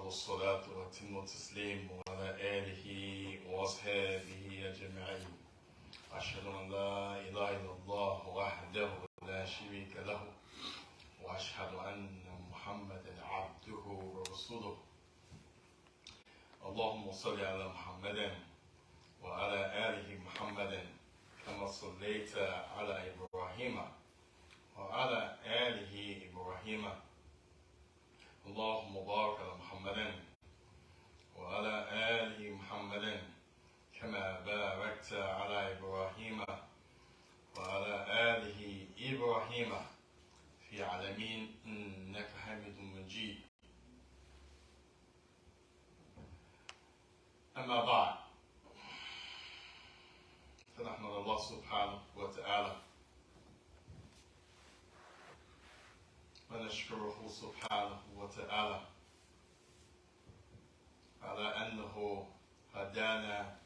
والصلاة وأتم التسليم وعلى آله وأصحابه أجمعين. أشهد أن لا إله إلا الله وحده لا شريك له وأشهد أن محمدا عبده ورسوله. اللهم صل على محمد وعلى آله محمد كما صليت على إبراهيم وعلى آله إبراهيم. اللهم بارك على محمد وعلى آل محمد كما باركت على إبراهيم وعلى آله إبراهيم في العالمين إنك حميد مجيد. أما بعد، فنحمد الله سبحانه وتعالى ونشكره سبحانه وتعالى على أنه هدانا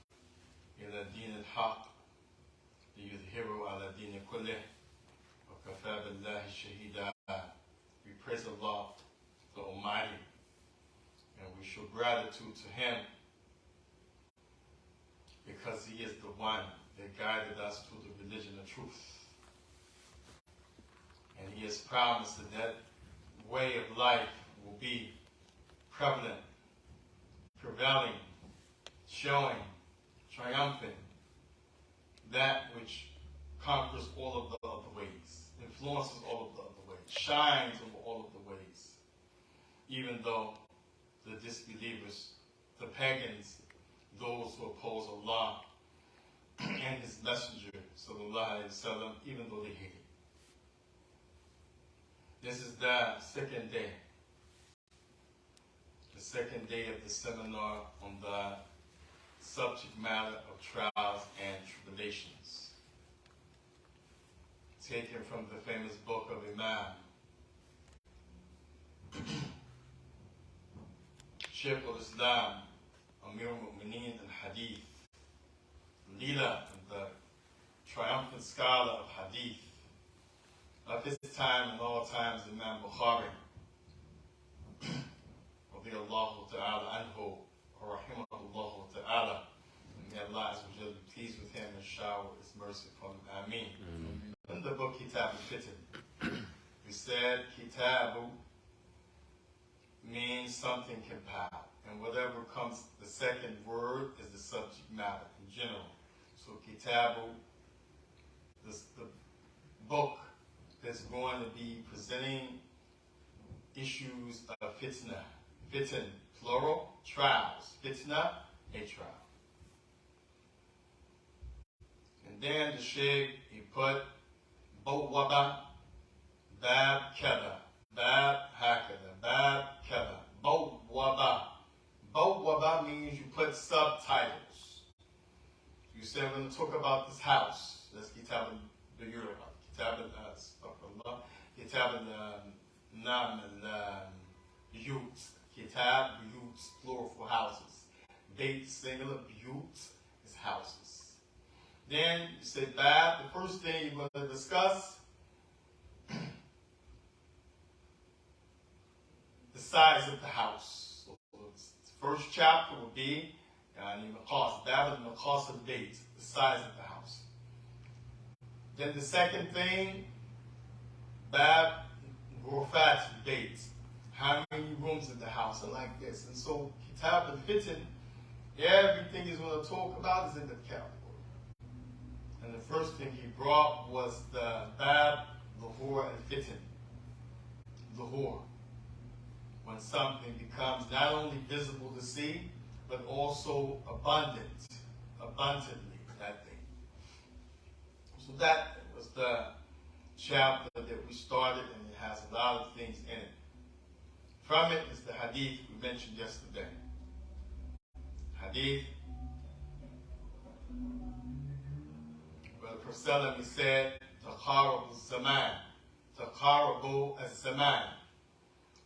إلى دين الحق ليظهره على الدين كله وكفى بالله شهيدا. We praise Allah, the Almighty, and we show gratitude to Him because He is the one that guided us to the religion of truth. And He has promised that that way of life will be prevalent, prevailing, showing, triumphant, that which conquers all of the other ways, influences all of the other ways, shines over all of the ways, even though the disbelievers, the pagans, those who oppose Allah and His Messenger, sallallahu alaihi wasallam, even though they hate it. This is the second day of the seminar on the subject matter of trials and tribulations, taken from the famous book of Imam Shaikh al-Islam, Amir al-Mu'mineen al-Hadith, leader and the triumphant scholar of Hadith of his time and all times, Imam Bukhari, radiyallahu ta'ala anhu, wa rahimahullahu ta'ala. May Allah be pleased with him and shower His mercy upon him. Ameen. In the book Kitab al-Fitan, we said Kitabu means something compiled, and whatever comes, the second word is the subject matter in general. So Kitabu, the book that's going to be presenting issues of fitna, fitan, plural, trials, fitna, a trial. And then the Shaykh, he put Bawwaba, Bab Kada, Bab Hakada, Bab Kada, Bawwaba. Bawwaba means you put subtitles. You say, we're going to talk about this house. Let's Kitab al-Buyur, Kitab al-Astaghfirullah, Kitab al-Nam al-Buyut, Kitab Buyut, plural for houses. Bait, singular, Buyut is houses. Then you say Bab, the first thing you're going to discuss, the size of the house. So the first chapter will be Bab al-Maqas al-Bait, the size of the house. Then the second thing, Bab Ghurfat al-Bait, how many rooms in the house are like this. And so Kitab al-Fitan, everything he's going to talk about is in the category. And the first thing he brought was the Bab Lahur al-Fitan, Lahur. When something becomes not only visible to see, but also abundantly, that thing. So that was the chapter that we started, and it has a lot of things in it. From it is the hadith we mentioned yesterday. Hadith, where the Prophet said, Taqarabu zaman, Taqarabu as-zaman.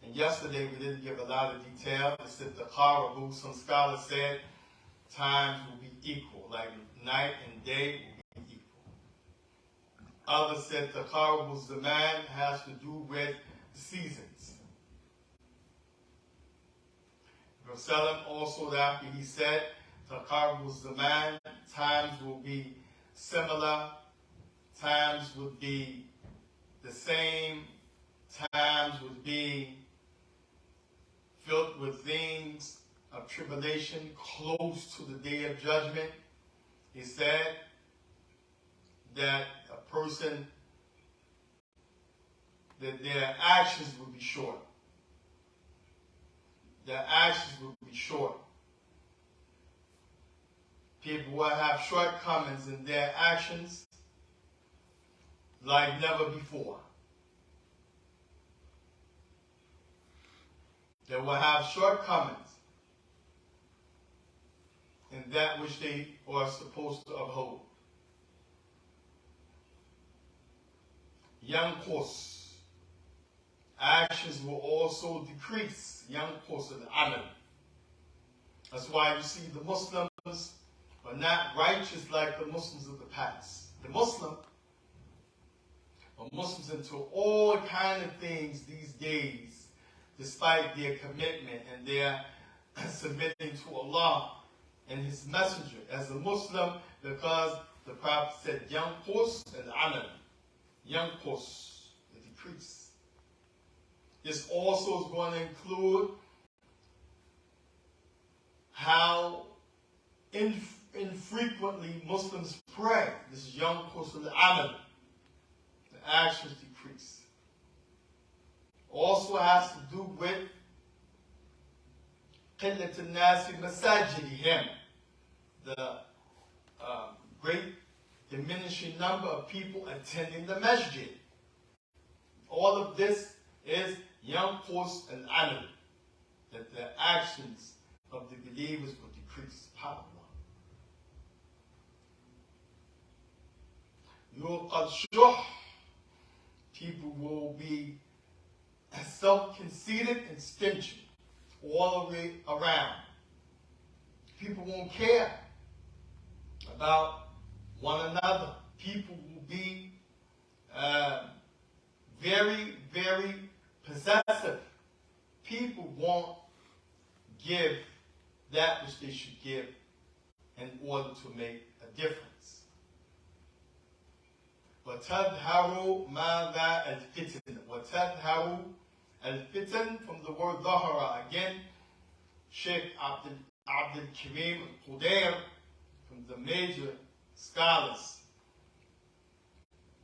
And yesterday we didn't give a lot of detail. It said Taqarabu, some scholars said times will be equal, like night and day will be equal. Others said Taqarabu zaman has to do with the seasons. Prophet also after he said, Taqarrub zaman, times will be similar, times would be the same, times would be filled with things of tribulation close to the day of judgment. He said that a person, that their actions would be short. Their actions would be short. People will have shortcomings in their actions like never before. They will have shortcomings in that which they are supposed to uphold. Young course. Actions will also decrease. Young course of the amal. That's why you see the Muslims are not righteous like the Muslims of the past. The Muslim are Muslims into all kind of things these days, despite their commitment and their submitting to Allah and His Messenger as a Muslim, because the Prophet said, young course and amal. Young course, the decrease. This also is going to include how infrequently Muslims pray. This is young course of the amal. The actions decrease. Also has to do with قِلَّةُ النَّاسِ مَسَاجِدِهِمْ, the great diminishing number of people attending the masjid. All of this is young course and amal, that the actions of the believers will decrease. SubhanAllah. يُوقَدْ شُحْ, people will be self-conceited and stingy all the way around. People won't care about one another. People will be very, very possessive. People won't give that which they should give in order to make a difference. وَتَظْهَرُ مَاذَا الْفِتْنَ. وَتَظْهَرُ الْفِتْنَ from the word ظَهَرَ. Again, Shaikh Abdul Karim al-Qudair, from the major scholars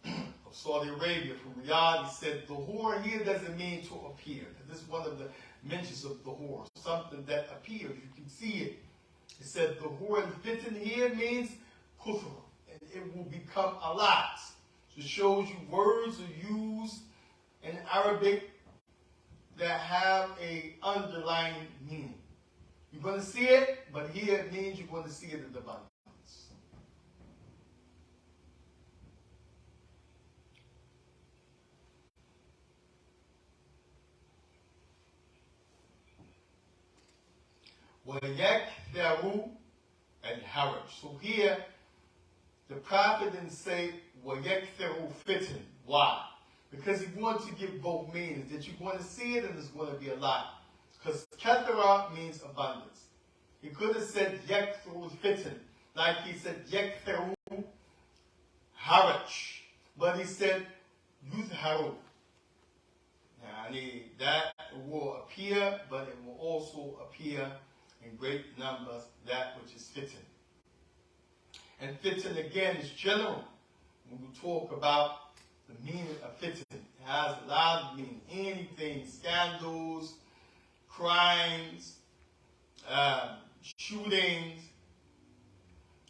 of Saudi Arabia, from Riyadh, he said, Dhuhur here doesn't mean to appear. This is one of the mentions of Dhuhur, something that appears, you can see it. He said, Dhuhur al-Fitn here means kufr, and it will become a lot. So it shows you words are used in Arabic that have a underlying meaning. You're going to see it, but here it means you're going to see it in abundance. وَيَكْثَرُ الْحَرَجِ. So here, the Prophet didn't say وَيَكْثَرُ فِتْنَ. Why? Because he wanted to give both meanings, that you're going to see it and there's going to be a lot. Because kathara means abundance. He could have said yakthuru fitn, like he said yakthuru haraj, but he said yuzharu. That will appear, but it will also appear in great numbers, that which is fitn. And fitn again is general. When we talk about the meaning of fitn, it has a lot of meaning. Anything, scandals, crimes, shootings,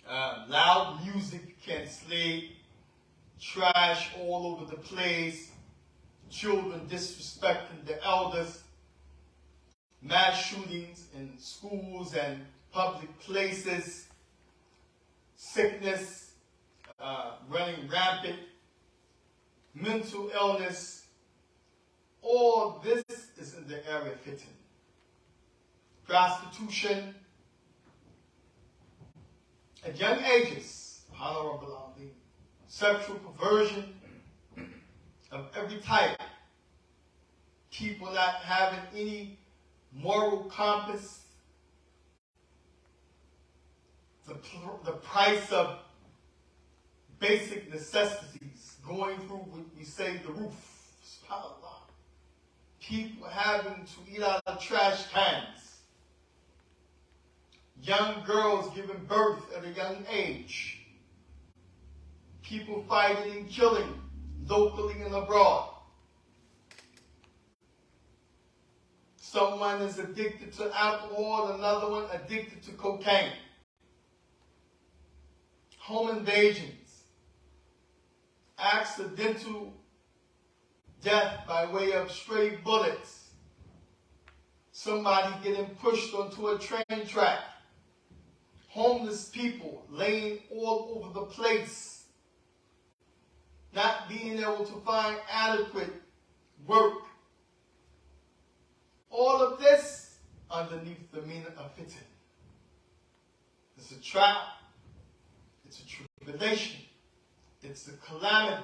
loud music can slay, trash all over the place, children disrespecting the elders, mass shootings in schools and public places, sickness running rampant, mental illness. All this is in the area of fitn. Prostitution at young ages, sexual perversion of every type, people not having any moral compass the price of basic necessities going through, we say, the roof. SubhanAllah. People having to eat out of trash cans. Young girls giving birth at a young age. People fighting and killing locally and abroad. Someone is addicted to alcohol, another one addicted to cocaine. Home invasions. Accidental death by way of stray bullets. Somebody getting pushed onto a train track. Homeless people laying all over the place. Not being able to find adequate work. All of this underneath the meaning of fitan. It's a trap. It's a tribulation. It's a calamity.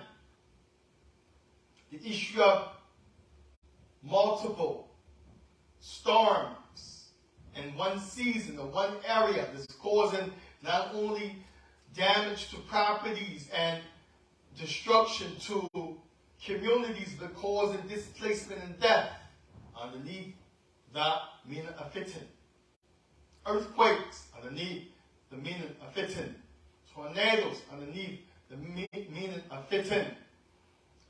The issue of multiple storms in one season or one area that's causing not only damage to properties and destruction to communities, but causing displacement and death underneath the meaning of fitan. Earthquakes underneath the meaning of fitan. Tornadoes underneath the meaning of fitan.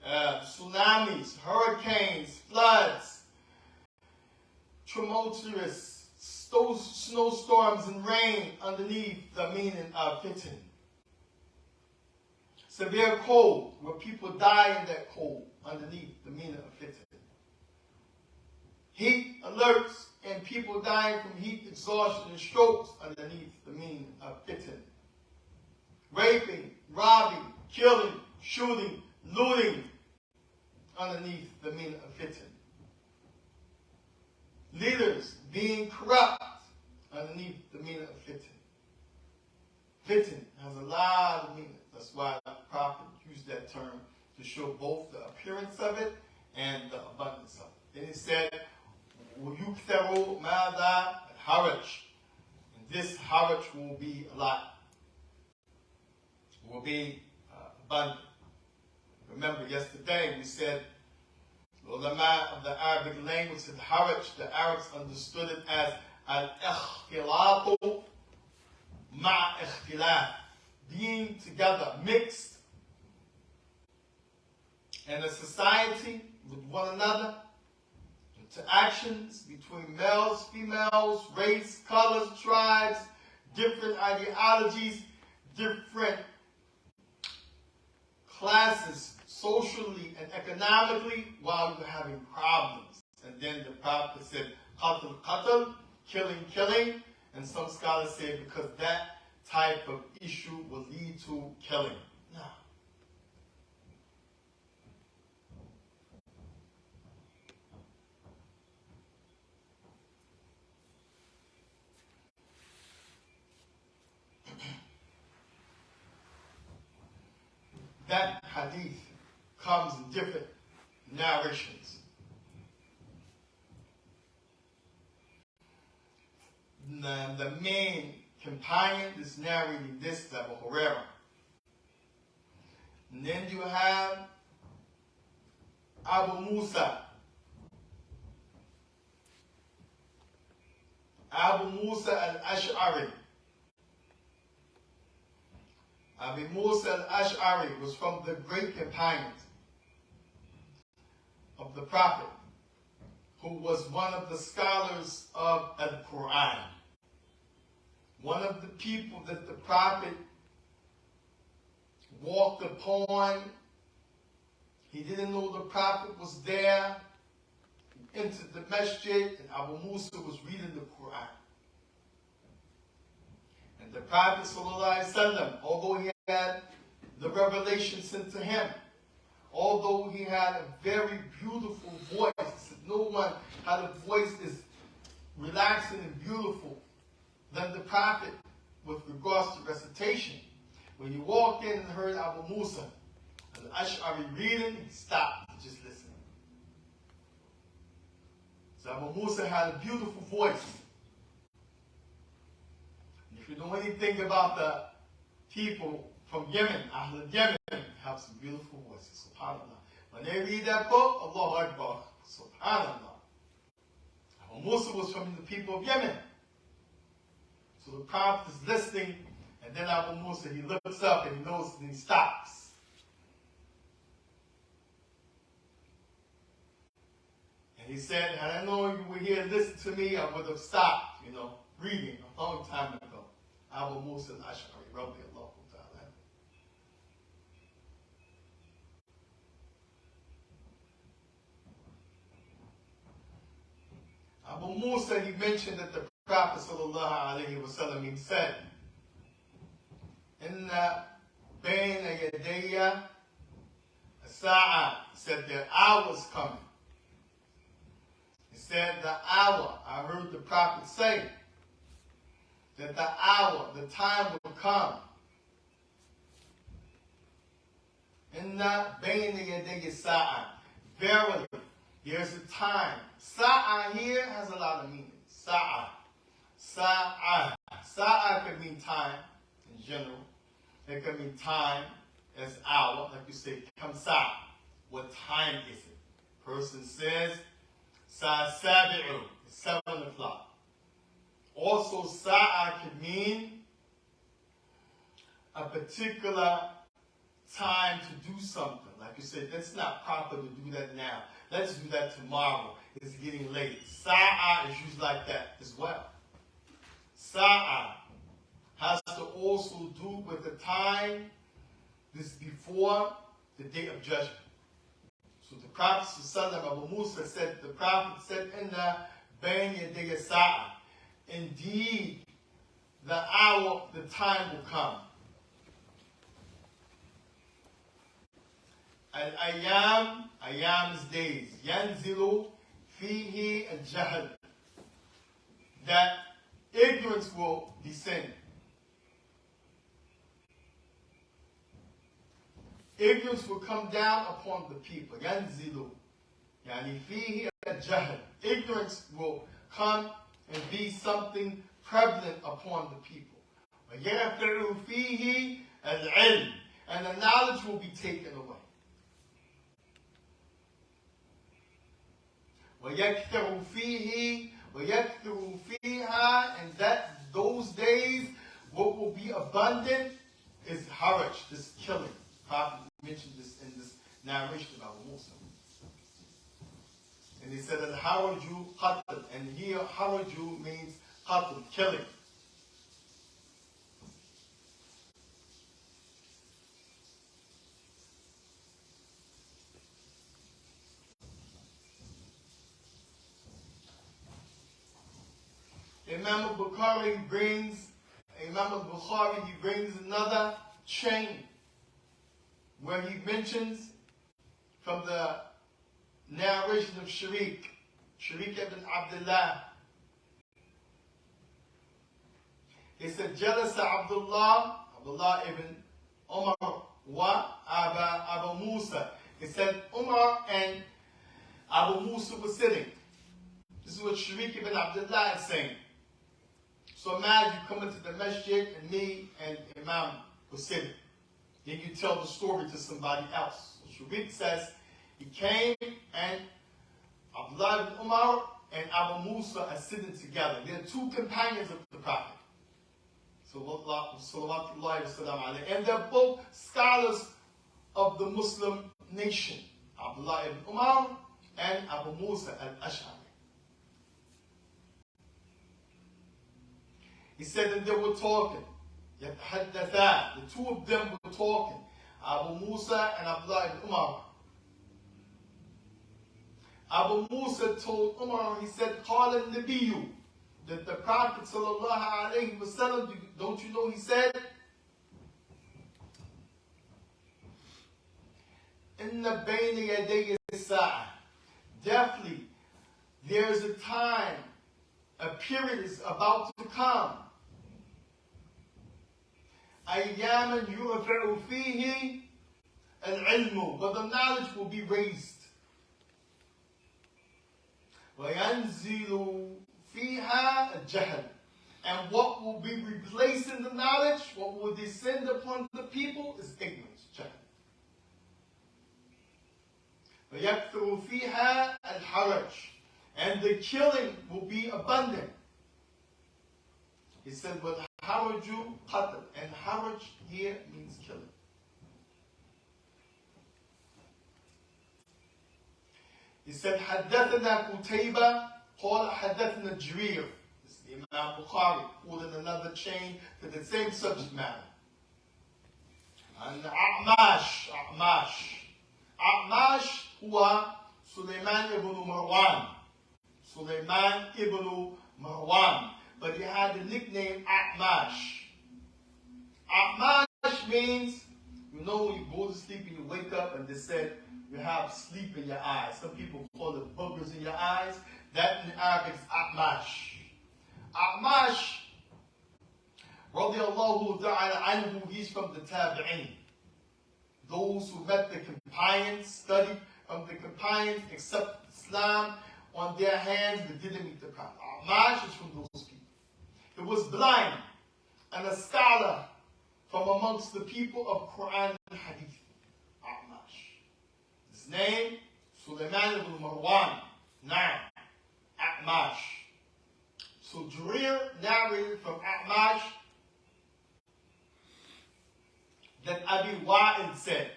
Tsunamis, hurricanes, floods, tumultuous snowstorms and rain underneath the meaning of fitan. Severe cold, where people die in that cold underneath the meaning of fitan. Heat alerts and people dying from heat exhaustion and strokes underneath the meaning of fitan. Raping, robbing, killing, shooting, looting underneath the meaning of fitan. Leaders being corrupt underneath the meaning of fitan. Fitan has a lot of meaning. That's why the Prophet used that term to show both the appearance of it and the abundance of it. Then he said, وَيُكْثَرُ مَاذَا haraj. And this haraj will be a lot. Will be abundant. Remember yesterday we said the ulama of the Arabic language said haraj. The Arabs understood it as al-ikhtilatu ma'a ikhtilaf. Being together, mixed in a society with one another, interactions between males, females, race, colors, tribes, different ideologies, different classes, socially and economically, while we were having problems. And then the Prophet said, qatl, qatl, killing, killing, and some scholars say because that type of issue will lead to killing. No. That hadith comes in different narrations. The main companion is narrating this, Abu Hurairah. And then you have Abu Musa. Abu Musa al-Ash'ari. Abu Musa al-Ash'ari was from the great companions of the Prophet, who was one of the scholars of Al-Quran. One of the people that the Prophet walked upon. He didn't know the Prophet was there. He entered the masjid and Abu Musa was reading the Quran. And the Prophet ﷺ, although he had the revelation sent to him, although he had a very beautiful voice, no one had a voice as relaxing and beautiful than the Prophet with regards to recitation. When he walked in and heard Abu Musa al-Ash'ari reading, he stopped to just listen. So Abu Musa had a beautiful voice. He If you know anything about the people from Yemen, Ahl Yemen, have some beautiful voices, subhanAllah. When they read that book, Allahu Akbar, subhanAllah. Abu Musa was from the people of Yemen. So the Prophet is listening, and then Abu Musa, he looks up and he knows and he stops. And he said, had I known you were here to listen to me, I would have stopped, reading a long time ago. Abu Musa al-Ash'ari, radiyallahu ta'ala. Abu Musa, he mentioned that the Prophet sallallahu alayhi wa sallam, he said, Inna bayna yadayya as-sa'a. He said, there are hours coming. He said, the hour, I heard the Prophet say, that the hour, the time will come. Inna bayna yadayya as-sa'a. Verily, there's a time. Sa'a here has a lot of meaning. Sa'a. Sa'a. Sa'a can mean time in general. It can mean time as hour. Like you say, kam sa'a. What time is it? Person says, sa'a sabi'u. It's 7 o'clock. Also, sa'a can mean a particular time to do something. Like you said, that's not proper to do that now. Let's do that tomorrow. It's getting late. Sa'a is used like that as well. Sa'a has to also do with the time this before the day of judgment. So the Prophet Abu Musa said, the Prophet said, Inna bayna yadayya sa'a. Indeed, the hour, the time will come. Ayam is days. Yanzilu fihi al-jahl. That ignorance will descend. Ignorance will come down upon the people. Yanzilu. Yani fihi al-jahl. Ignorance will come and be something prevalent upon the people. وَيَغْفِرُ فِيهِ الْعِلْمِ. And the knowledge will be taken away. وَيَكْثَرُ فِيهِ وَيَكْثَرُ فِيهَا. And that those days, what will be abundant is haraj, this killing. Prophet mentioned this in this narration about Musa. And he said that haraju qatl. And here haraju means qatl, killing. Imam al-Bukhari brings another chain where he mentions from the narration of Shaikh ibn Abdullah. He said, Jalasa Abdullah ibn Umar wa Abu Musa. He said, Umar and Abu Musa were sitting. This is what Shaikh ibn Abdullah is saying. So imagine you come into the masjid and me and Imam were sitting. Then you tell the story to somebody else. So Shaikh says, he came and Abdullah ibn Umar and Abu Musa are sitting together. They're two companions of the Prophet. And they're both scholars of the Muslim nation. Abdullah ibn Umar and Abu Musa al-Ash'ari. He said that they were talking. The two of them were talking. Abu Musa and Abdullah ibn Umar. Abu Musa told Umar, he said, قال النبي, that the Prophet sallallahu alayhi wa sallam, don't you know he said, Inna bayna yadayya sa'a. Definitely, there's a time, a period is about to come. أياما يرفع فيه العلم, but the knowledge will be raised. وينزل فيها الجهل, And what will be replacing the knowledge, what will descend upon the people, is ignorance. Check it. وَيَكْثُرُ فِيهَا الْحَرَجِ. And the killing will be abundant. He said, وَالْحَرَجُ قَتْلٌ. And haraj here means killing. He said, حدثنا قتيبة قال حدثنا جرير. This is the Imam Bukhari, pulling another chain to the same subject matter. And A'mash هو سليمان ibn Marwan. Sulaiman ibn Marwan. But he had the nickname A'mash. A'mash means, you know, when you go to sleep and you wake up and they said, you have sleep in your eyes. Some people call it boogers in your eyes. That in Arabic is A'mash. A'mash, radiallahu ta'ala anhu, he's from the Tabi'in. Those who met the companions, studied from the companions, accepted Islam on their hands, but didn't meet the Prophet. A'mash is from those people. He was blind and a scholar from amongst the people of Quran and Hadith. A'mash. His name, Sulaiman ibn Marwan. Now, A'mash. So Jarir narrated from A'mash that Abi Wa'il said.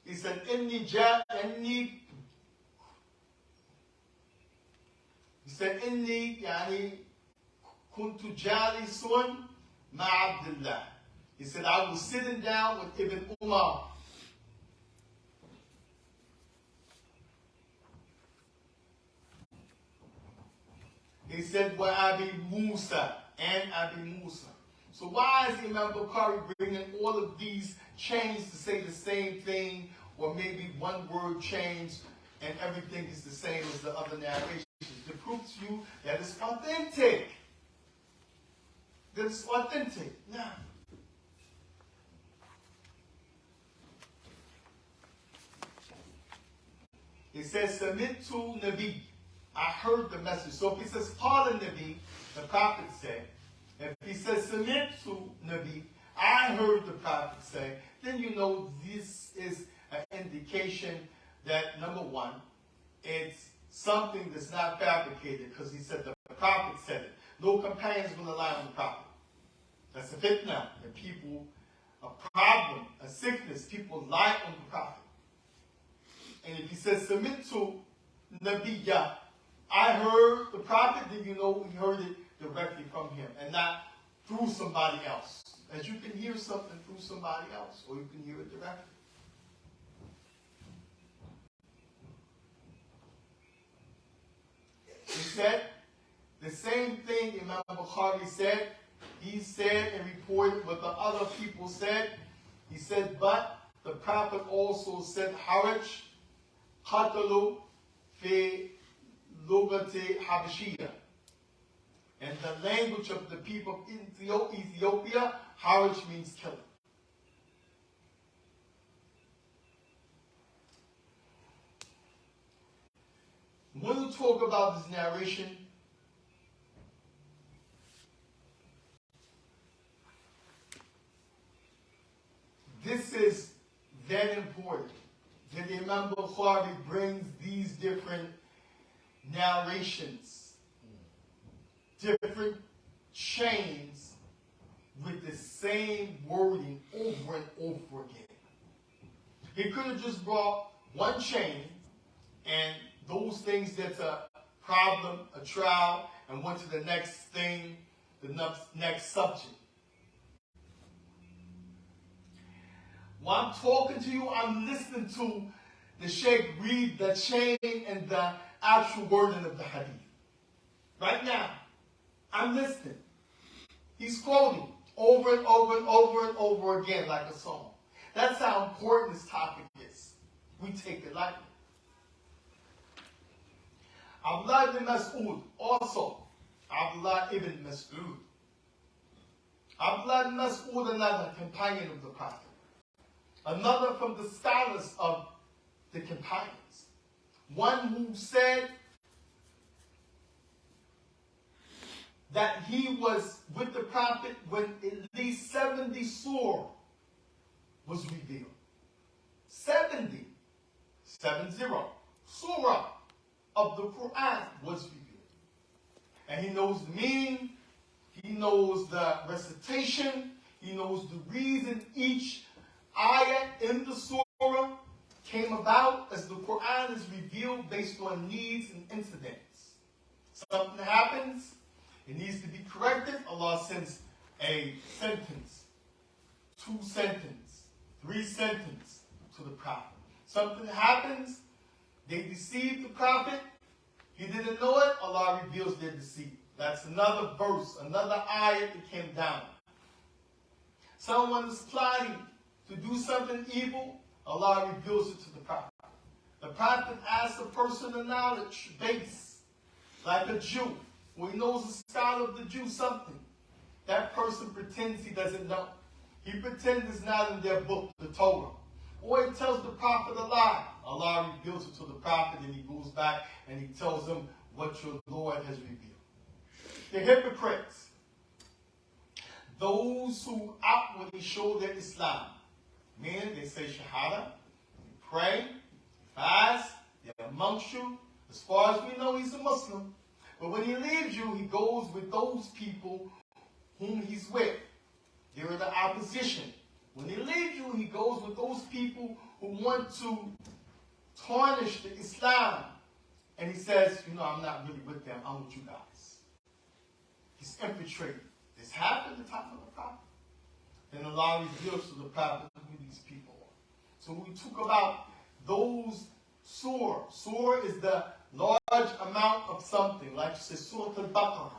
He said, Inni yani kuntu jalisun ma Abdullah. He said, I was sitting down with Ibn Umar. He said, wa Abi Musa, and Abi Musa. So why is Imam Bukhari bringing all of these chains to say the same thing, or maybe one word change and everything is the same as the other narrations? To prove to you that it's authentic. That it's authentic. Now, he says, Sami'tu Nabi. I heard the message. So if he says, Qala Nabi, the Prophet said. If he says, Sami'tu Nabi, I heard the Prophet say, then you know this is an indication that, number one, it's something that's not fabricated, because he said the Prophet said it. No companions will rely on the Prophet. That's a fitna. And people, a problem, a sickness, people lie on the Prophet. And if he says, Sami'tu Nabiyya, I heard the Prophet, then you know he heard it directly from him and not through somebody else. As you can hear something through somebody else, or you can hear it directly. He said the same thing Imam Bukhari said. He said and reported what the other people said. He said, but the Prophet also said, Haraj, Qatalu fi lugati Habashiyya. And the language of the people of Ethiopia, Haraj means killing. When you talk about this narration, this is very important that the Imam Bukhari brings these different narrations, different chains with the same wording over and over again. He could have just brought one chain and those things that's a problem, a trial, and went to the next thing, the next subject. While I'm talking to you, I'm listening to the Shaikh read the chain and the actual wording of the hadith. Right now, I'm listening. He's quoting over and over and over and over again like a song. That's how important this topic is. We take it lightly. Abdullah ibn Mas'ud, also Abdullah ibn Mas'ud. Abdullah ibn Mas'ud, another companion of the Prophet. Another from the scholars of the companions. One who said that he was with the prophet when at least 70 surah was revealed. 70, 70 surah of the Quran was revealed. And he knows the meaning, he knows the recitation, he knows the reason each ayah in the surah came about, as the Quran is revealed based on needs and incidents. Something happens, it needs to be corrected, Allah sends a sentence, 2 sentences, 3 sentences to the prophet. Something happens, they deceive the prophet, he didn't know it, Allah reveals their deceit. That's another verse, another ayah that came down. Someone is plotting to do something evil, Allah reveals it to the prophet. The prophet asks a person of knowledge base, like a Jew, who he knows a scholar of the Jew something. That person pretends he doesn't know. He pretends it's not in their book, the Torah. Or he tells the prophet a lie. Allah reveals it to the prophet, and he goes back and he tells him what your Lord has revealed. The hypocrites, those who outwardly show their Islam, meaning they say Shahada, they pray, they fast, they're amongst you. As far as we know, he's a Muslim. But when he leaves you, he goes with those people whom he's with. They're in the opposition. When he leaves you, he goes with those people who want to tarnish the Islam. And he says, you know, I'm not really with them, I'm with you guys. He's infiltrated. This happened at the time of the prophet. Then Allah reveals to the prophet who these people are. So we talk about those surah. Surah is the large amount of something, like you said, Surah Al-Baqarah.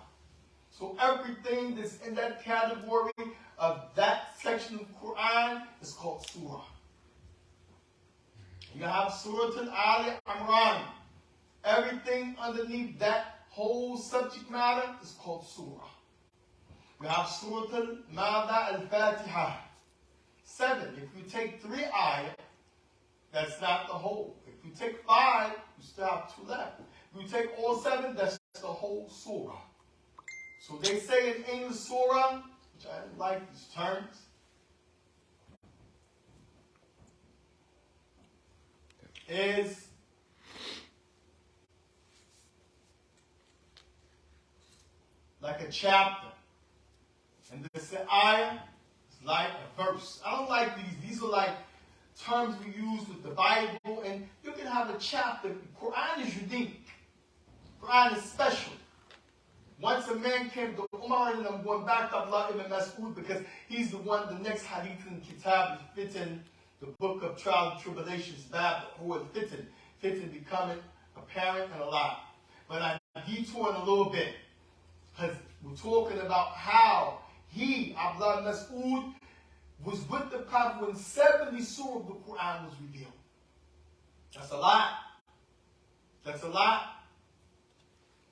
So everything that's in that category of that section of Quran is called surah. You have Surah Al-Ali Imran. Everything underneath that whole subject matter is called surah. We have Surah Al-Ma'da Al-Fatiha. 7. If you take 3 ayah, that's not the whole. If you take 5, you still have 2 left. If you take all 7, that's the whole surah. So they say in English surah, which I didn't like these terms, is like a chapter. And this ayah is like a verse. I don't like these. These are like terms we use with the Bible. And you can have a chapter. Quran is unique. Quran is special. Once a man came to Umar, and I'm going back to Abdullah ibn Mas'ud because he's the one, the next hadith in Kitab is Fitan, the book of trial and tribulations, Bab, who is Fitan becoming apparent and alive. But I detour in a little bit because we're talking about how he, Abdullah ibn Mas'ud, was with the Prophet when 70 surah of the Quran was revealed. That's a lot. That's a lot.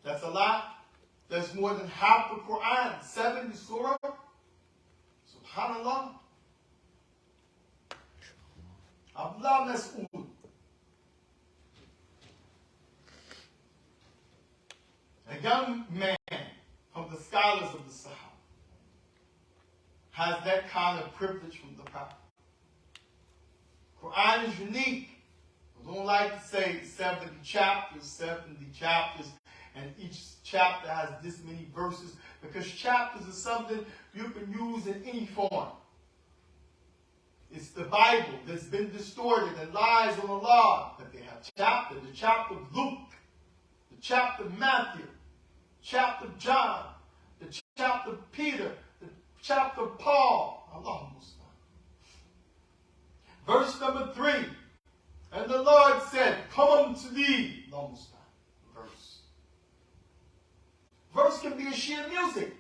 That's a lot. That's more than half the Quran. 70 surah. SubhanAllah. Abdullah Mas'ud. A young man from the scholars of the Sahaba has that kind of privilege from the Prophet. Quran is unique. I don't like to say 70 chapters, and each chapter has this many verses, because chapters is something you can use in any form. It's the Bible that's been distorted and lies on Allah, but they have chapters. The chapter of Luke, the chapter of Matthew, chapter of John, the chapter of Peter, the chapter of Paul. Allahumma salli. Verse number 3. And the Lord said, come unto thee. Allahumma salli. Verse can be a sheet of music.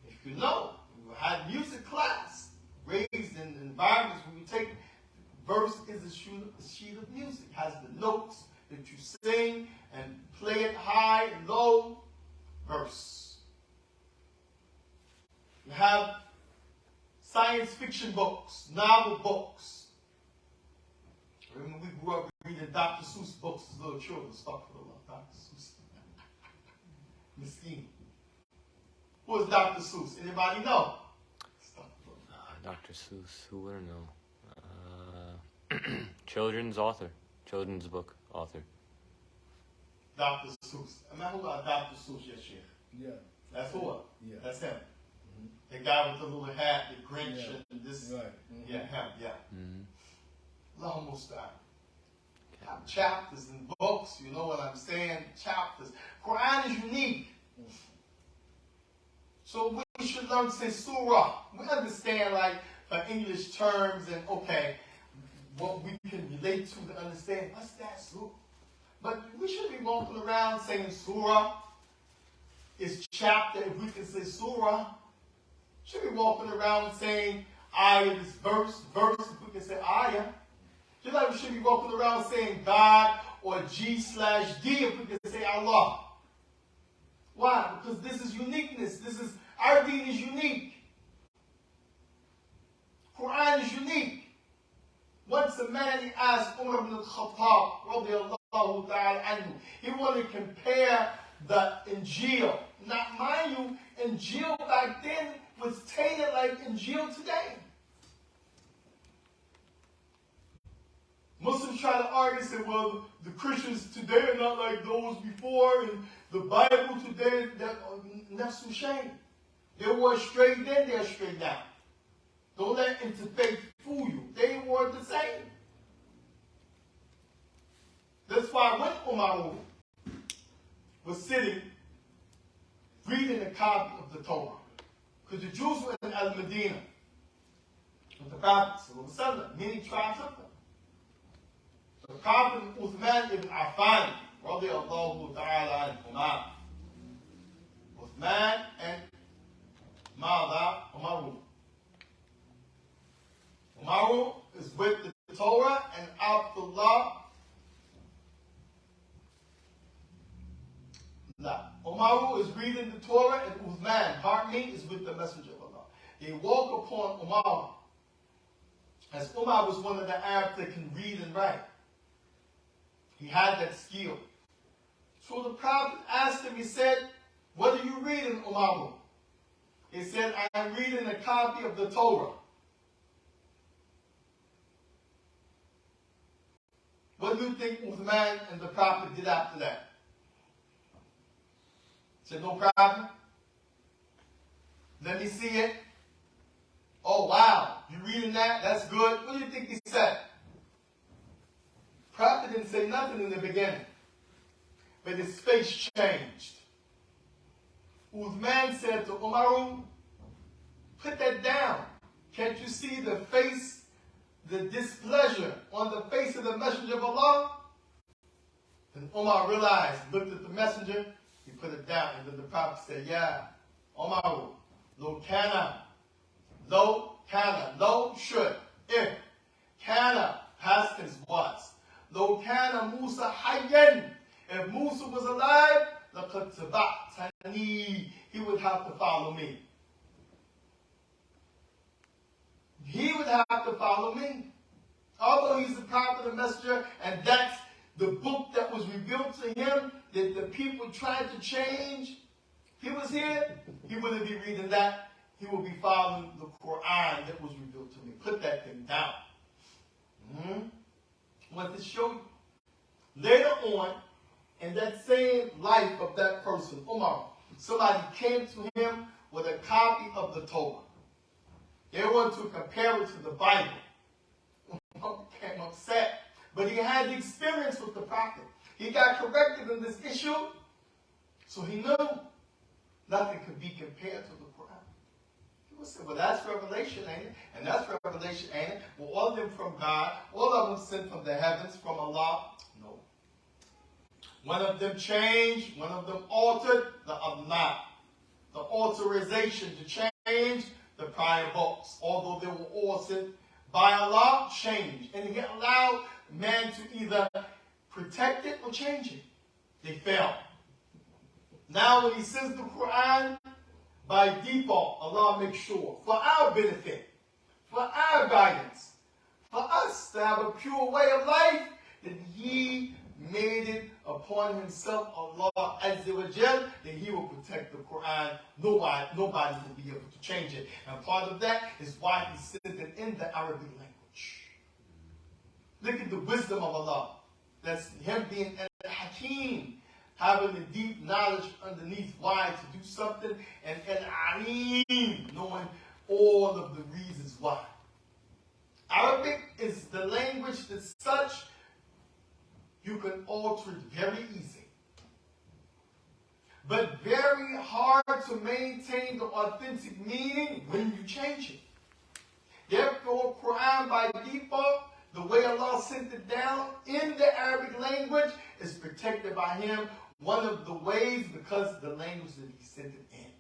If you know, you had music class, raised in environments where you take, verse is a sheet of music. It has the notes that you sing and play it high and low. Verse. You have science fiction books, novel books. Remember we grew up reading Dr. Seuss books as little children. Stuff for the love, Dr. Seuss. Miskeen. Who is Dr. Seuss? Anybody know? Dr. Seuss, who wouldn't know? Children's author. Children's book author. Dr. Seuss. I mean, who got Dr. Seuss? Yes, Shaikh. Yeah. That's who? Yeah. That's him. Mm-hmm. The guy with the little hat, the Grinch, Yeah. and this. Right. Mm-hmm. Yeah, him, yeah. Mm-hmm. Almost done. Have chapters and books, you know what I'm saying? Chapters. Quran is unique. So we should learn to say surah. We understand, like, for English terms and, okay, what we can relate to understand. What's that, surah? But we should be walking around saying surah is chapter. If we can say surah, should be walking around saying ayah is verse, if we can say ayah. Just like we should be walking around saying God or G/D if we can say Allah. Why? Because this is uniqueness. Our deen is unique. Quran is unique. Once a man, he asked Umar ibn al-Khattab, radiallahu ta'ala anhu, he wanted to compare the Injil. Now, mind you, Injil back then was tainted like Injil today. Muslims try to argue and say, well, the Christians today are not like those before, and the Bible today, that's some shame. They were straight then, they're straight now. Don't let interfaith fool you. They were the same. That's why when Umar was sitting, reading a copy of the Torah, because the Jews were in Al-Medina, with the Prophet, many tribes of them. The Prophet Uthman ibn Affan, radiallahu ta'ala anhuma. Uthman and Umaru. Umaru is with the Torah, and Abdullah. Umaru is reading the Torah, and Uthman, pardon me, is with the Messenger of Allah. They walk upon Umar, as Umar was one of the Arabs that can read and write. He had that skill. So the Prophet asked him, he said, what are you reading, Umaru? He said, I'm reading a copy of the Torah. What do you think Uthman and the Prophet did after that? He said, no problem. Let me see it. Oh, wow. You reading that? That's good. What do you think he said? Prophet didn't say nothing in the beginning. But his face changed. Uthman said to Umaru, put that down. Can't you see the face, the displeasure on the face of the Messenger of Allah? Then Umar realized, looked at the Messenger, he put it down. And then the Prophet said, yeah, Umaru, lo should, if, kana, past tense was. Lo kana Musa hayyan, if Musa was alive, laqad taba'tani, he would have to follow me. He would have to follow me. Although he's the prophet and messenger, and that's the book that was revealed to him, that the people tried to change. He was here, he wouldn't be reading that. He would be following the Quran that was revealed to me. Put that thing down. What to show you. Later on, in that same life of that person, Umar, somebody came to him with a copy of the Torah. They wanted to compare it to the Bible. Umar became upset. But he had the experience with the prophet. He got corrected in this issue. So he knew nothing could be compared to the Quran. People say, well, that's revelation, ain't it? And that's revelation, ain't it? Well, all of them from God. All of them sent from the heavens, from Allah. No. One of them changed. One of them altered. The other not. The authorization to change the prior books, although they were all sent by Allah, changed. And He allowed man to either protect it or change it. They failed. Now when He sends the Quran, by default, Allah makes sure, for our benefit, for our guidance, for us to have a pure way of life, that He made it upon himself, Allah Azza wa Jal, that he will protect the Quran. Nobody will be able to change it. And part of that is why he sent it in the Arabic language. Look at the wisdom of Allah. That's him being al-Hakim, having the deep knowledge underneath why to do something, and al-Alim, knowing all of the reasons why. Arabic is the language that's such you can alter it very easy, but very hard to maintain the authentic meaning when you change it. Therefore, Quran by default, the way Allah sent it down in the Arabic language, is protected by Him. One of the ways, because of the language that He sent it in.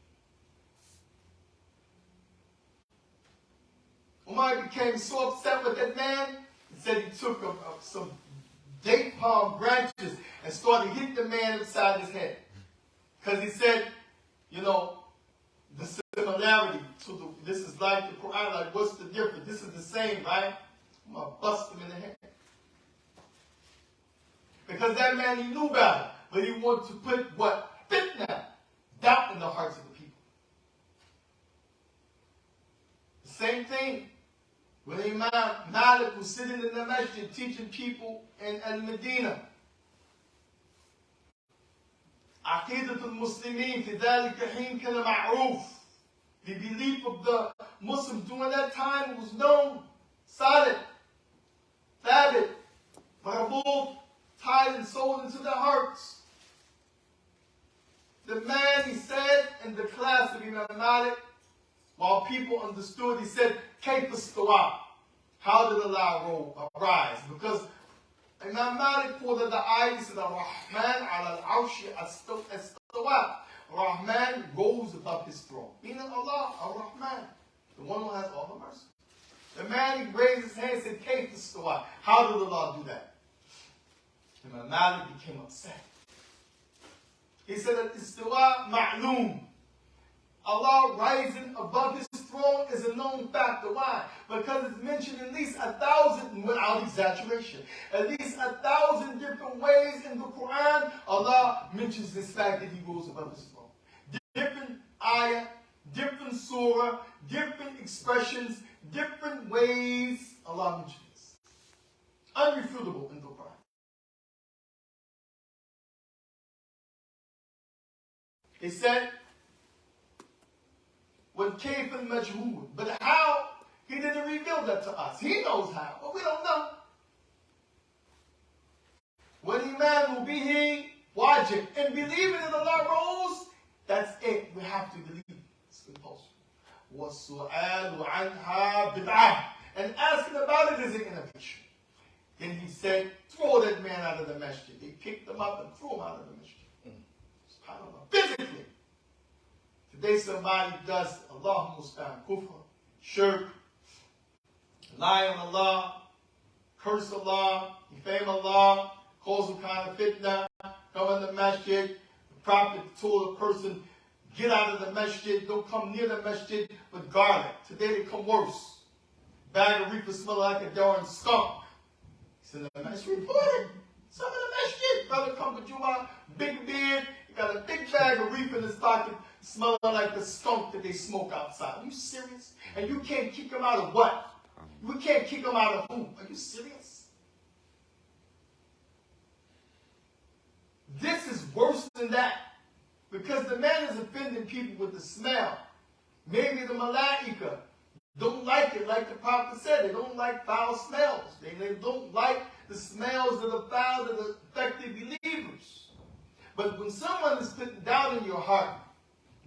Umar became so upset with that man, he said he took some date palm branches and started hitting the man upside his head. Because he said, you know, the similarity to this is like the Quran, like what's the difference? This is the same, right? I'm going to bust him in the head. Because that man, he knew better, but he wanted to put what? Fitna, doubt in the hearts of the people. The same thing. When Imam Malik was sitting in the masjid teaching people in Al-Medina, عقيدة المسلمين في ذلك الحين كان معروف. The belief of the Muslims during that time was known, solid, thabit, marabul, tied and sold into their hearts. The man, he said in the class of Imam Malik, while people understood, he said, كيف استوى? How did Allah arise? Because Imam Malik quoted the ayah, he said, Ar-Rahman ala al-arshi istawa. Rahman rose above his throne. Meaning Allah, Ar-Rahman, the one who has all the mercy. The man, he raised his hand and said, كيف استوى? How did Allah do that? Imam Malik became upset. He said that istawa ma'loom. Allah rising above his throne is a known factor. Why? Because it's mentioned at least 1,000, without exaggeration, at least 1,000 different ways in the Quran, Allah mentions this fact that he rose above his throne. Different ayah, different surah, different expressions, different ways Allah mentions this. Unrefutable in the Quran. He said, with kayf and majhul. But how? He didn't reveal that to us. He knows how, but we don't know. When Iman will be he wajib. And believing that Allah rose, that's it. We have to believe. It's compulsory. وَالسُّؤَالُ عَنْهَا بِدْعَةٌ. And asking about it is an innovation. Then he said, throw that man out of the masjid. They picked him up and threw him out of the masjid. SubhanAllah. Physically. Today somebody does Allah Mustan, kufr, shirk, lie on Allah, curse Allah, defame Allah, cause all kind of fitna, come in the masjid. The Prophet told a person, get out of the masjid, don't come near the masjid with garlic. Today they come worse. Bag of reefer smell like a darn skunk. He said, the masjid reported. Some of the masjid, brother come to Juma, big beard, he got a big bag of reefer in his pocket, smelling like the skunk that they smoke outside. Are you serious? And you can't kick them out of what? We can't kick them out of who? Are you serious? This is worse than that. Because the man is offending people with the smell. Maybe the malaika don't like it, like the Prophet said. They don't like foul smells. They don't like the smells that are foul that affect the believers. But when someone is putting doubt in your heart,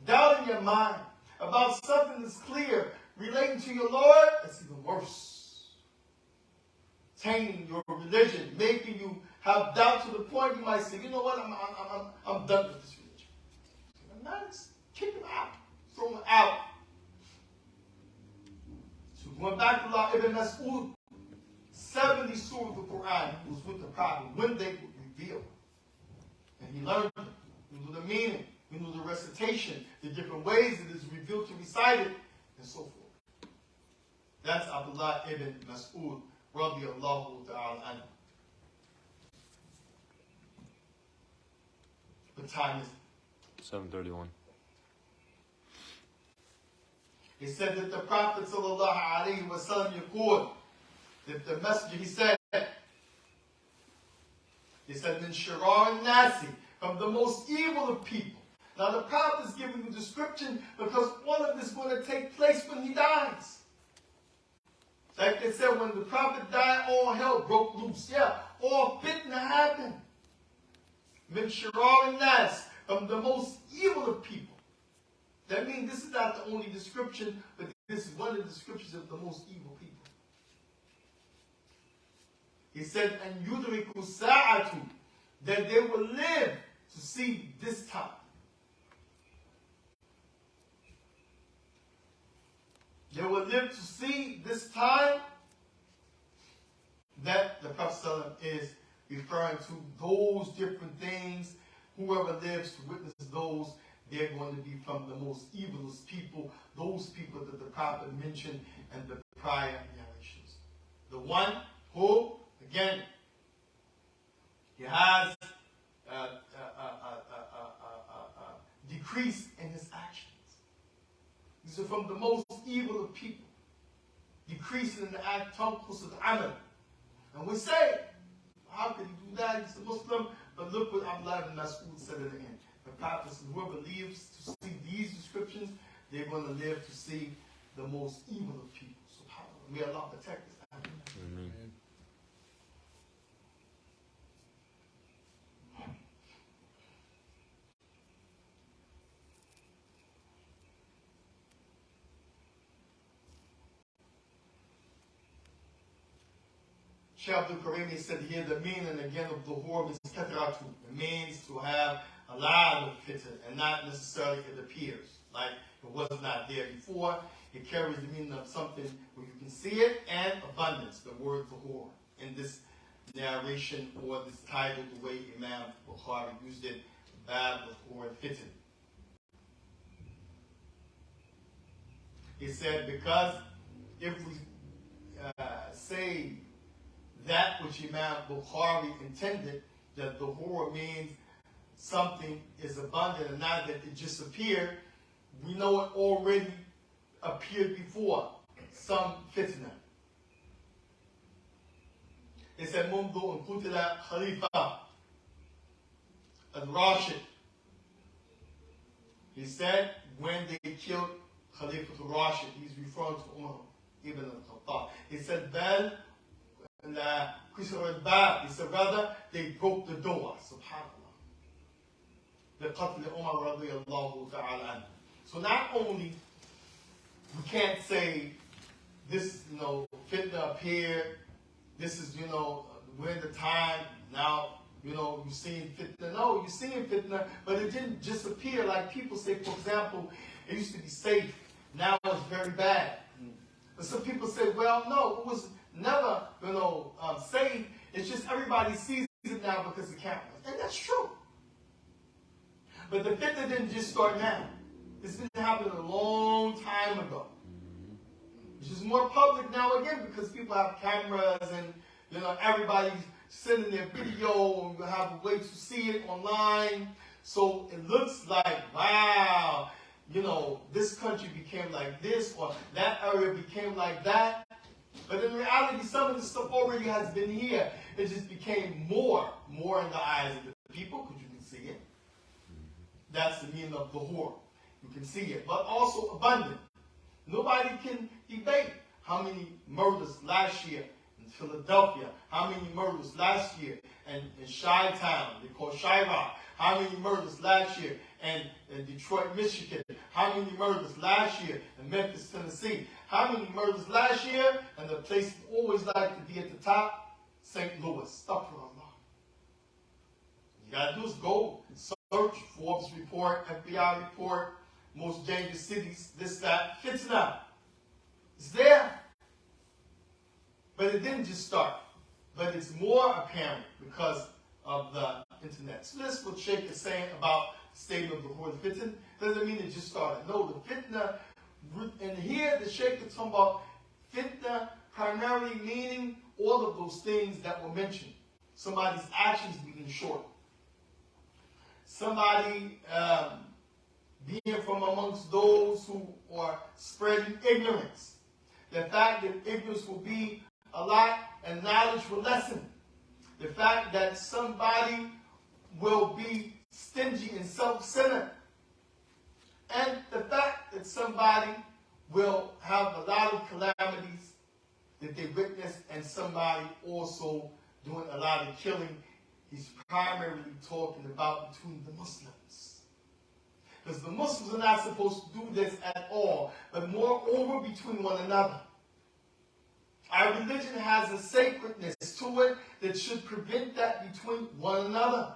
doubt in your mind about something that's clear relating to your Lord, that's even worse. Tainting your religion, making you have doubt to the point you might say, you know what, I'm done with this religion. And that's kick him out, throw him out. So going back to Allah Ibn Mas'ud, 70 surahs of the Quran was with the Prophet when they were revealed. And he learned it. He knew the meaning. We knew the recitation, the different ways it is revealed to recite it, and so forth. That's Abdullah ibn Mas'ud, radiyallahu ta'ala anhu. What time is it? 7:31. He said that the Prophet sallallahu alaihi wasallam yaqul, that the messenger, he said, min shirar nasi, from the most evil of people. Now the Prophet is giving you description because one of this is going to take place when he dies. Like they said, when the Prophet died, all hell broke loose. Yeah, all fitna happened. Min shirar nas, from the most evil of people. That means this is not the only description, but this is one of the descriptions of the most evil people. He said, and yudriku sa'atu, that they will live to see this time. They will live to see this time. That the Prophet ﷺ is referring to those different things. Whoever lives to witness those, they're going to be from the most evilest people, those people that the Prophet mentioned in the prior narrations. The one who, again, he has decrease in his actions. These are from the most evil of people. Decreasing in the act, tanqus al-amal. And we say, how could he do that? He's a Muslim. But look what Abdullah ibn Mas'ud said at the end. The Prophet said, whoever lives to see these descriptions, they're going to live to see the most evil of people. SubhanAllah. May Allah protect us. Amen. Shaykh Abdul Karim said here the meaning again of dhuhur is kathratu. It means to have a lot of fitna and not necessarily it appears like it was not there before. It carries the meaning of something where you can see it and abundance, the word dhuhur. In this narration or this title, the way Imam Bukhari used it, bab dhuhur and fitna. He said because if we say that which Imam Bukhari intended, that the horror means something is abundant and not that it just appeared. We know it already appeared before, some fitna. It said, منذ أن قتل خليفة al-Rashid. He said, when they killed Khalifa al-Rashid, he's referring to Umar ibn al-Khattab. He said, Bal he said, rather, they broke the door. SubhanAllah. لقتل عمر رضي الله تعالى عنه. So not only we can't say this, fitna appeared, this is, we're in the time, now, you're seeing fitna. No, you're seeing fitna, but it didn't just appear like people say, for example, it used to be safe, now it's very bad. But some people say, well, no, it was never, safe. It's just everybody sees it now because of cameras. And that's true. But the fitna didn't just start now. This been happening a long time ago. It's just more public now again because people have cameras and, everybody's sending their video and you have a way to see it online. So it looks like, wow, this country became like this or that area became like that. But in reality, some of the stuff already has been here. It just became more in the eyes of the people because you can see it. That's the meaning of dhuhur. You can see it, but also abundant. Nobody can debate how many murders last year in Philadelphia, how many murders last year in Chi-Town, they call Chi-Rock, how many murders last year in Detroit, Michigan, how many murders last year in Memphis, Tennessee, how many murders last year, and the place you always like to be at the top, St. Louis. Astaghfirullah. You got to do is go and search Forbes report, FBI report, most dangerous cities, this, that, fitna. It's there. But it didn't just start. But it's more apparent because of the internet. So that's what Shaikh is saying about the statement before the fitna. Doesn't mean it just started. No, the fitna, and here the Shaikh is talking about fitna primarily meaning all of those things that were mentioned. Somebody's actions being short. somebody being from amongst those who are spreading ignorance. The fact that ignorance will be a lot and knowledge will lessen. The fact that somebody will be stingy and self-centered. And the fact that somebody will have a lot of calamities that they witness, and somebody also doing a lot of killing. He's primarily talking about between the Muslims. Because the Muslims are not supposed to do this at all, but moreover between one another. Our religion has a sacredness to it that should prevent that between one another.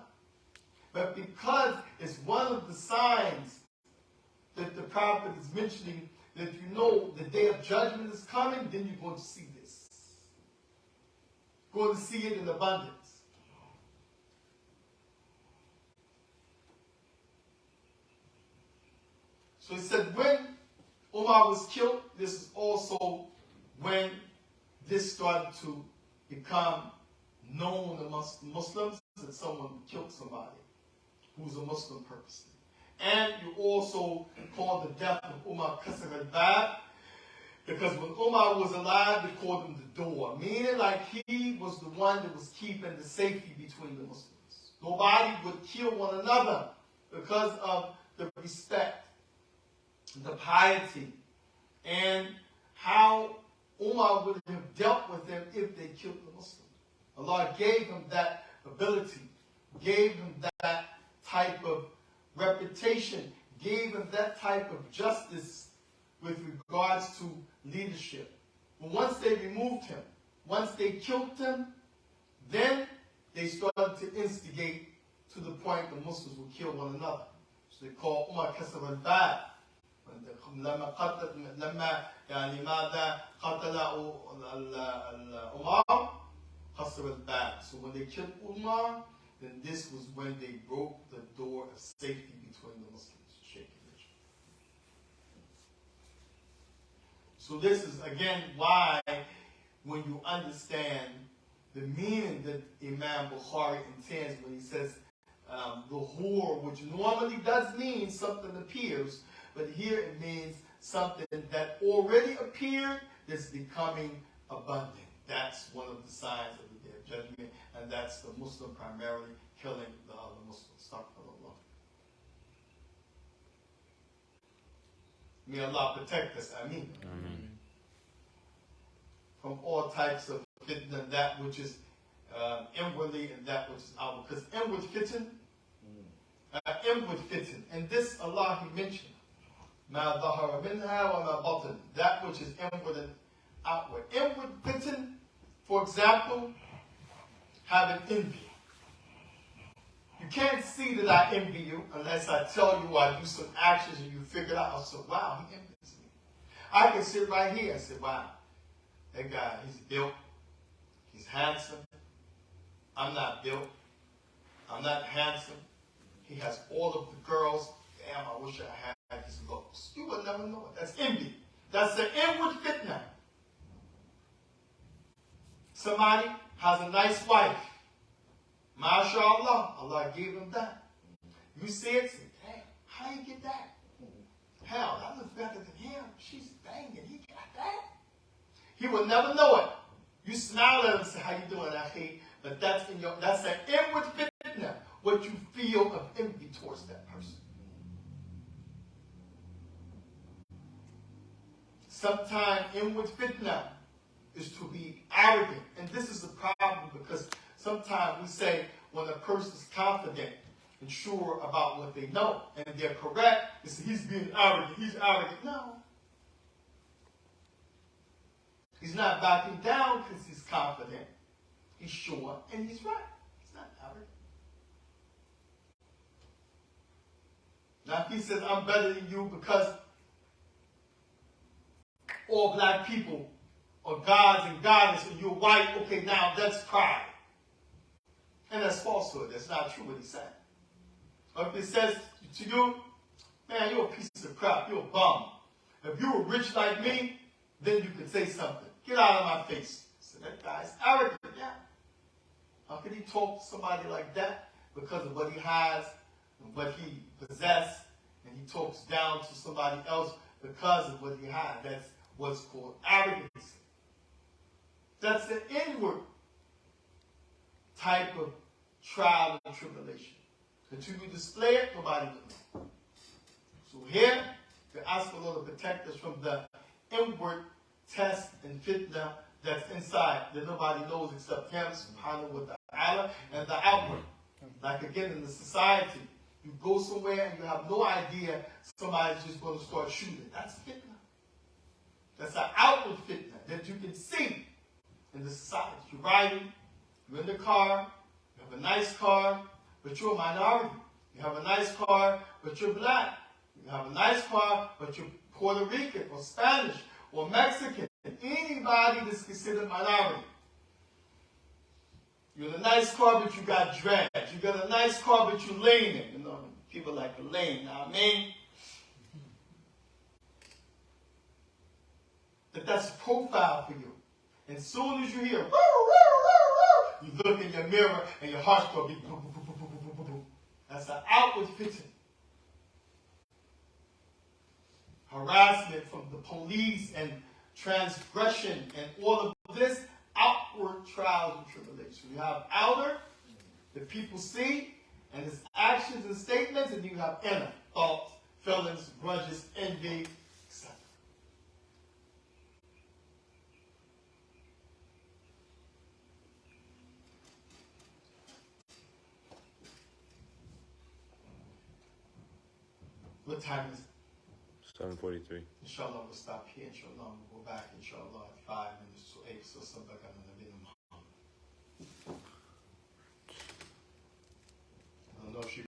But because it's one of the signs that the prophet is mentioning, that you know the day of judgment is coming, then you're going to see this. You're going to see it in abundance. So he said when Umar was killed, this is also when this started to become known amongst the Muslims that someone killed somebody who's a Muslim purposely. And you also call the death of Umar Ukkasha al-Bab, because when Umar was alive, they called him the door, meaning like he was the one that was keeping the safety between the Muslims. Nobody would kill one another because of the respect, the piety, and how Umar would have dealt with them if they killed the Muslims. Allah gave him that ability, gave him that type of reputation, gave him that type of justice with regards to leadership. But once they removed him, once they killed him, then they started to instigate to the point the Muslims would kill one another. So they call Umar Ukkasha al-Bab. لما يعني ماذا قتل عمر قصر الباب. So when they killed Umar, then this was when they broke the door of safety between the Muslims. Shaikh. So this is again why when you understand the meaning that Imam Bukhari intends when he says the whore, which normally does mean something appears, but here it means something that already appeared that's becoming abundant. That's one of the signs of the Day of Judgment, and that's the Muslim primarily killing the other Muslims. Astaghfirullah. May Allah protect us. Ameen. Amen. From all types of fitna, that which is inwardly and that which is outward. Because inward fitna, and this Allah He mentioned. ما ظهر منها وما بطن, that which is inward and outward. Inward fitna, for example, having envy. You can't see that I envy you unless I tell you I do some actions and you figure it out. I say, wow, he envies me. I can sit right here and say, wow, that guy, he's built, he's handsome. I'm not built, I'm not handsome. He has all of the girls. Damn, I wish I had his looks. You will never know it. That's envy. That's the inward fitna. Somebody has a nice wife. MashaAllah, Allah gave him that. You see it, say, damn, how do you get that? Hell, I look better than him. She's banging, he got that. He will never know it. You smile at him and say, how you doing, Akhi? But that's the inward fitna, what you feel of envy towards that person. Sometimes inward fitna is to be arrogant. And this is a problem because sometimes we say when a person is confident and sure about what they know and they're correct, they say he's being arrogant, he's arrogant. No. He's not backing down because he's confident. He's sure and he's right. He's not arrogant. Now if he says I'm better than you because all black people are gods and goddesses and you're white, okay, now that's pride. And that's falsehood. That's not true what he said. But if it says to you, man, you're a piece of crap, you're a bum. If you were rich like me, then you could say something. Get out of my face. So that guy's arrogant, yeah. How could he talk to somebody like that? Because of what he has and what he possessed, and he talks down to somebody else because of what he had. That's what's called arrogance. That's the inward type of trial and tribulation. Until you display it, nobody will know. So here, we ask the Lord to protect us from the inward test and fitna that's inside, that nobody knows except Him, subhanahu wa ta'ala, and the outward. Like again, in the society, you go somewhere and you have no idea somebody's just going to start shooting. That's fitna. That's an outward fitna that you can see in the society. You're riding, you're in the car, you have a nice car, but you're a minority. You have a nice car, but you're black. You have a nice car, but you're Puerto Rican or Spanish or Mexican. Anybody that's considered minority. You're in a nice car, but you got dreads. You got a nice car, but you're leaning. You know, people like to lean. Now, I mean, that's a profile for you. And as soon as you hear, woo, woo, woo, woo, you look in your mirror and your heart starts beating. Boom, boom, boom, boom, boom, boom, boom. That's an outward fitting. Harassment from the police and transgression and all of this outward trials and tribulations. You have outer, that people see, and his actions and statements, and you have inner thoughts, feelings, grudges, envy, etc. What time is it? 7:43. Inshallah, we'll stop here. Inshallah, we'll go back, inshallah, at 5 minutes to 8. So,